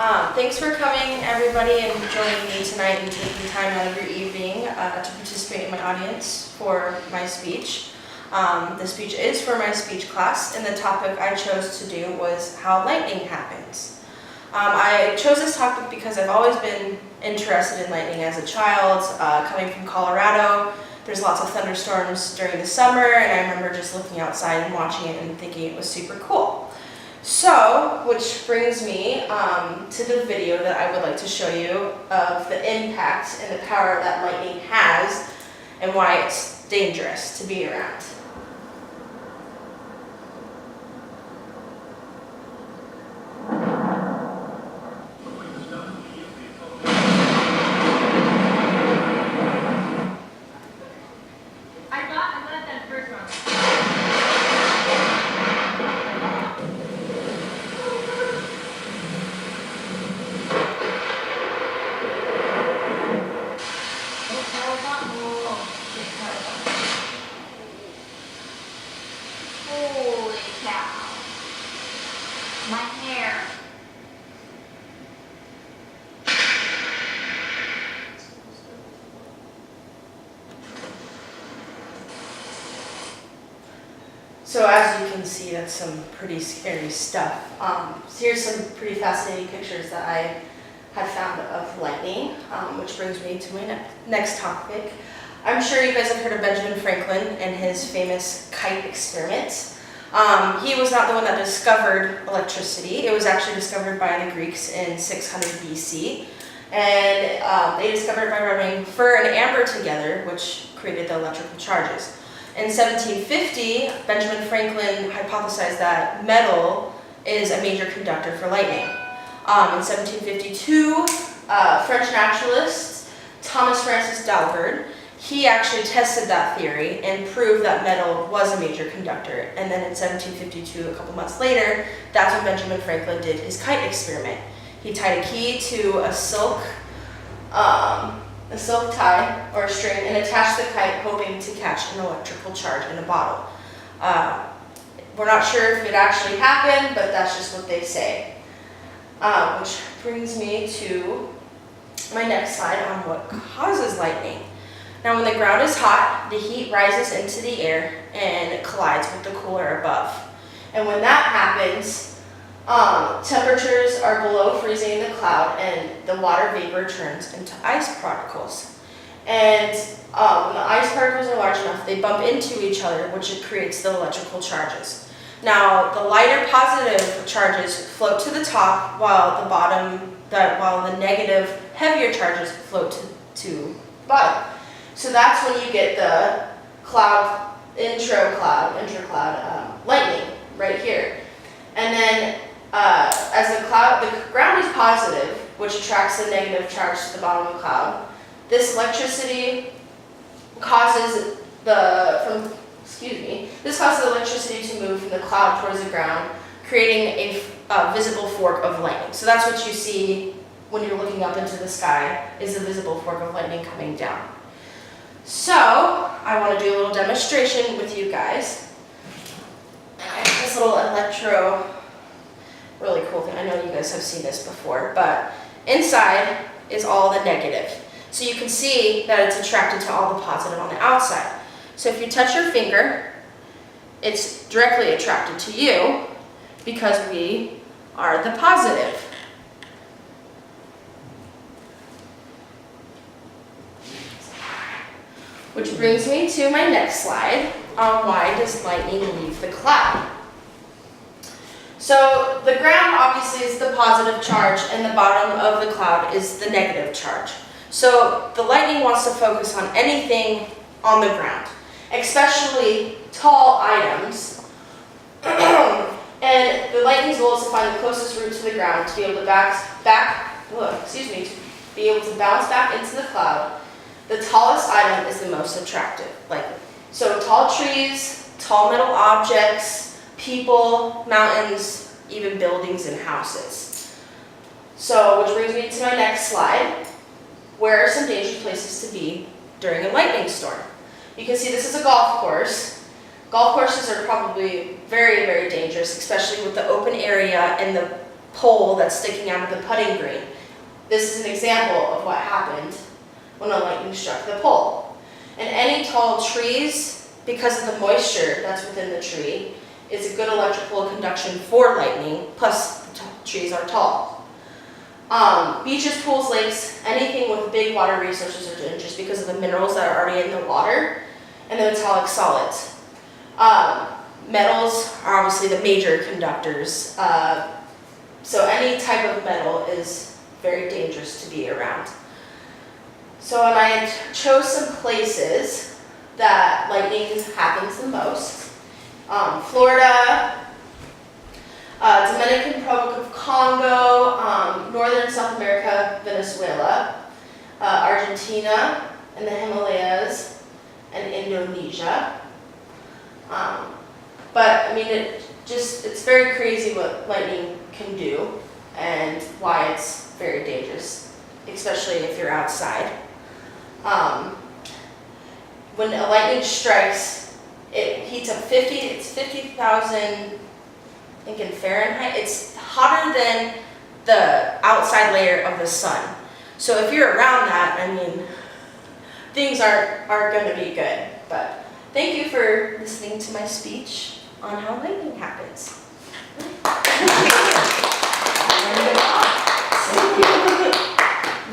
Thanks for coming, everybody, and joining me tonight and taking time out of your evening to participate in my audience for my speech. The speech is for my speech class, and the topic I chose to do was how lightning happens. I chose this topic because I've always been interested in lightning as a child. Coming from Colorado, there's lots of thunderstorms during the summer, and I remember just looking outside and watching it and thinking it was super cool. So, which brings me to the video that I would like to show you of the impact and the power that lightning has and why it's dangerous to be around. I got that first one. Holy cow. My hair. So as you can see, that's some pretty scary stuff. So here's some pretty fascinating pictures that I had found of lightning, which brings me to my next topic. I'm sure you guys have heard of Benjamin Franklin and his famous kite experiment. He was not the one that discovered electricity. It was actually discovered by the Greeks in 600 BC. And they discovered it by rubbing fur and amber together, which created the electrical charges. In 1750, Benjamin Franklin hypothesized that metal is a major conductor for lightning. In 1752, French naturalist Thomas Francis Dalibard, he actually tested that theory and proved that metal was a major conductor. And then in 1752, a couple months later, that's when Benjamin Franklin did his kite experiment. He tied a key to a silk tie or a string and attached the kite, hoping to catch an electrical charge in a bottle. We're not sure if it actually happened, but that's just what they say. Which brings me to my next slide on what causes lightning. Now, when the ground is hot, the heat rises into the air and collides with the cooler above. And when that happens, temperatures are below freezing in the cloud and the water vapor turns into ice particles. And when the ice particles are large enough, they bump into each other, which creates the electrical charges. Now, the lighter positive charges float to the top, while the negative, heavier charges float to bottom. So that's when you get the intracloud lightning right here. And then as the ground is positive, which attracts the negative charge to the bottom of the cloud, this electricity causes the electricity to move from the cloud towards the ground, creating a visible fork of lightning. So that's what you see when you're looking up into the sky, is a visible fork of lightning coming down. So I want to do a little demonstration with you guys. I have this little really cool thing. I know you guys have seen this before, but inside is all the negative. So you can see that it's attracted to all the positive on the outside. So if you touch your finger, it's directly attracted to you because we are the positive. Which brings me to my next slide on why does lightning leave the cloud. So the ground obviously is the positive charge and the bottom of the cloud is the negative charge. So the lightning wants to focus on anything on the ground, especially tall items. And the lightning's goal is to find the closest route to the ground to be able to be able to bounce back into the cloud. The tallest item is the most attractive. So tall trees, tall metal objects, people, mountains, even buildings and houses. So, which brings me to my next slide. Where are some dangerous places to be during a lightning storm? You can see this is a golf course. Golf courses are probably very, very dangerous, especially with the open area and the pole that's sticking out of the putting green. This is an example of what happened when a lightning struck the pole. And any tall trees, because of the moisture that's within the tree, is a good electrical conduction for lightning, plus the trees are tall. Beaches, pools, lakes, anything with big water resources are dangerous because of the minerals that are already in the water and the metallic solids. Metals are obviously the major conductors. So any type of metal is very dangerous to be around. So I chose some places that lightning happens the most. Florida, Dominican Republic of Congo, Northern South America, Venezuela, Argentina, and the Himalayas, and Indonesia. But I mean, it's very crazy what lightning can do and why it's very dangerous, especially if you're outside. When a lightning strikes, it heats up 50,000, I think in Fahrenheit. It's hotter than the outside layer of the sun. So if you're around that, I mean, things aren't going to be good. But thank you for listening to my speech on how lightning happens.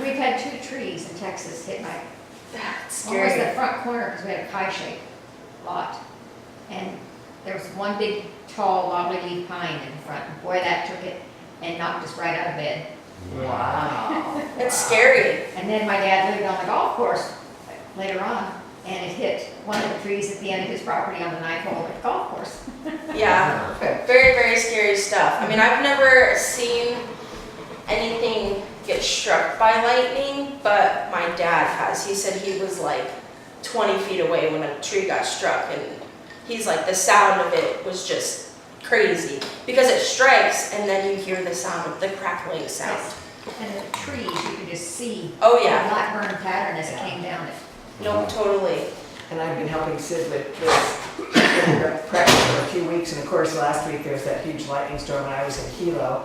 We've had 2 trees in Texas hit my, That's almost scary. the front corner, because we had a pie-shaped lot. And there was one big, tall, wobbly leaf pine in the front. And boy, that took it and knocked us right out of bed. Wow. It's scary. And then my dad lived on the golf course later on, and it hit one of the trees at the end of his property on the 9th hole at the golf course. Yeah. Very, very scary stuff. I mean, I've never seen anything get struck by lightning, but my dad has. He said he was like 20 feet away when a tree got struck, and he's like, the sound of it was just crazy because it strikes and then you hear the sound of the crackling sound. And the trees, you could just see Oh the yeah, black burn pattern as it came down it. no, totally. And I've been helping Sid with this practice for a few weeks, and of course, last week there was that huge lightning storm, and I was in Hilo.